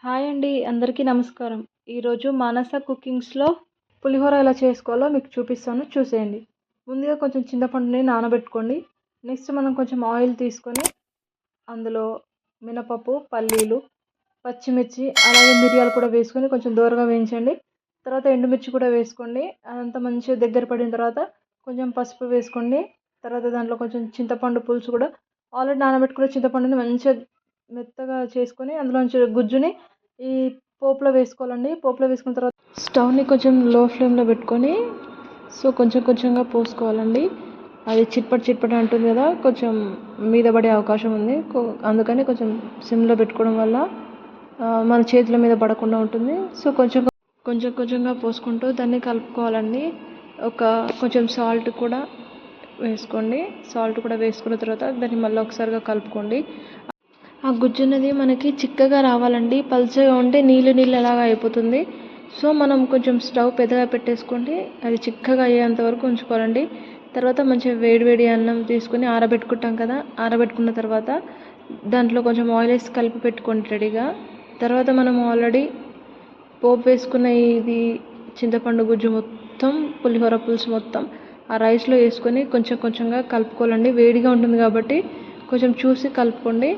Hi అండి, అందరికీ నమస్కారం. ఈరోజు మానస కుకింగ్స్లో పులిహోర ఎలా చేసుకోవాలో మీకు చూపిస్తాను, చూసేయండి. ముందుగా కొంచెం చింతపండుని నానబెట్టుకోండి. నెక్స్ట్ మనం కొంచెం ఆయిల్ తీసుకొని అందులో మినపప్పు, పల్లీలు, పచ్చిమిర్చి, అలాగే మిరియాలు కూడా వేసుకొని కొంచెం దూరగా వేయించండి. తర్వాత ఎండుమిర్చి కూడా వేసుకోండి. అదంతా మంచిగా దగ్గర పడిన తర్వాత కొంచెం పసుపు వేసుకోండి. తర్వాత దాంట్లో కొంచెం చింతపండు పులుసు కూడా ఆల్రెడీ నానబెట్టుకున్న చింతపండుని మంచిగా మెత్తగా చేసుకొని అందులోంచి గుజ్జుని ఈ పోపులో వేసుకోవాలండి. పోపులో వేసుకున్న తర్వాత స్టవ్ని కొంచెం లో ఫ్లేమ్లో పెట్టుకొని కొంచెం కొంచెంగా పోసుకోవాలండి. అది చిట్పట్ అంటుంది కదా, కొంచెం మీద పడే అవకాశం ఉంది. అందుకని కొంచెం సిమ్లో పెట్టుకోవడం వల్ల మన చేతుల మీద పడకుండా ఉంటుంది. కొంచెం కొంచెం కొంచెంగా పోసుకుంటూ దాన్ని కలుపుకోవాలండి. కొంచెం సాల్ట్ కూడా వేసుకోండి. సాల్ట్ కూడా వేసుకున్న తర్వాత దాన్ని మళ్ళీ ఒకసారిగా కలుపుకోండి. ఆ గుజ్జు అనేది మనకి చిక్కగా రావాలండి. పల్చగా ఉంటే నీళ్ళు అలాగా అయిపోతుంది. మనం కొంచెం స్టవ్ పెద్దగా పెట్టేసుకోండి. అది చిక్కగా అయ్యేంత వరకు ఉంచుకోవాలండి. తర్వాత మంచిగా వేడి అన్నం తీసుకొని ఆరబెట్టుకుంటాం కదా, ఆరబెట్టుకున్న తర్వాత దాంట్లో కొంచెం ఆయిల్ వేసి కలిపి పెట్టుకోండి రెడీగా. తర్వాత మనం ఆల్రెడీ పోపు వేసుకున్న ఇది చింతపండు గుజ్జు మొత్తం, పులిహోర పులుసు మొత్తం ఆ రైస్లో వేసుకొని కొంచెం కొంచెంగా కలుపుకోవాలండి. వేడిగా ఉంటుంది కాబట్టి కొంచెం చూసి కలుపుకోండి.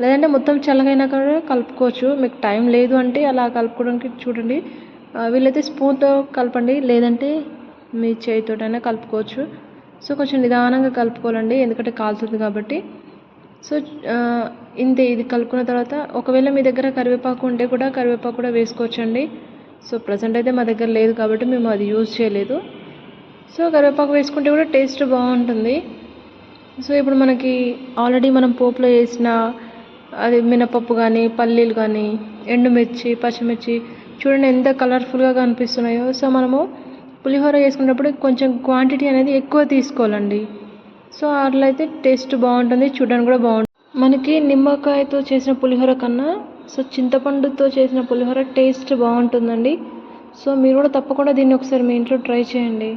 లేదంటే మొత్తం చల్లగైనా కూడా కలుపుకోవచ్చు. మీకు టైం లేదు అంటే అలా కలుపుకోవడానికి చూడండి. వీలైతే స్పూన్తో కలపండి, లేదంటే మీ చేతితోటైనా కలుపుకోవచ్చు. కొంచెం నిదానంగా కలుపుకోవాలండి, ఎందుకంటే కాలుతుంది కాబట్టి. ఇంతే. ఇది కలుపుకున్న తర్వాత ఒకవేళ మీ దగ్గర కరివేపాకు ఉంటే కూడా కరివేపాకు కూడా వేసుకోవచ్చండి. ప్రజెంట్ అయితే మా దగ్గర లేదు కాబట్టి మేము అది యూజ్ చేయలేదు. కరివేపాకు వేసుకుంటే కూడా టేస్ట్ బాగుంటుంది. ఇప్పుడు మనకి ఆల్రెడీ మనం పోపులో వేసిన అది మినపప్పు కానీ, పల్లీలు కానీ, ఎండుమిర్చి, పచ్చిమిర్చి చూడండి ఎంత కలర్ఫుల్గా కనిపిస్తున్నాయో. మనము పులిహోర చేసుకున్నప్పుడు కొంచెం క్వాంటిటీ అనేది ఎక్కువ తీసుకోవాలండి. అట్లయితే టేస్ట్ బాగుంటుంది, చూడడానికి కూడా బాగుంటుంది. మనకి నిమ్మకాయతో చేసిన పులిహోర కన్నా చింతపండుతో చేసిన పులిహోర టేస్ట్ బాగుంటుందండి. మీరు కూడా తప్పకుండా దీన్ని ఒకసారి మీ ఇంట్లో ట్రై చేయండి.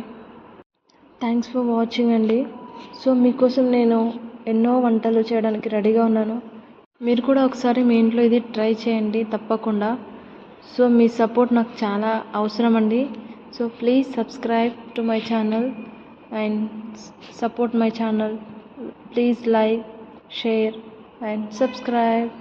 థ్యాంక్స్ ఫర్ వాచింగ్ అండి. మీకోసం నేను ఎన్నో వంటలు చేయడానికి రెడీగా ఉన్నాను. మీరు కూడా ఒకసారి మీ ఇంట్లో ఇది ట్రై చేయండి తప్పకుండా. మీ సపోర్ట్ నాకు చాలా అవసరం అండి. Please subscribe to my channel and support my channel. Please like, share and subscribe.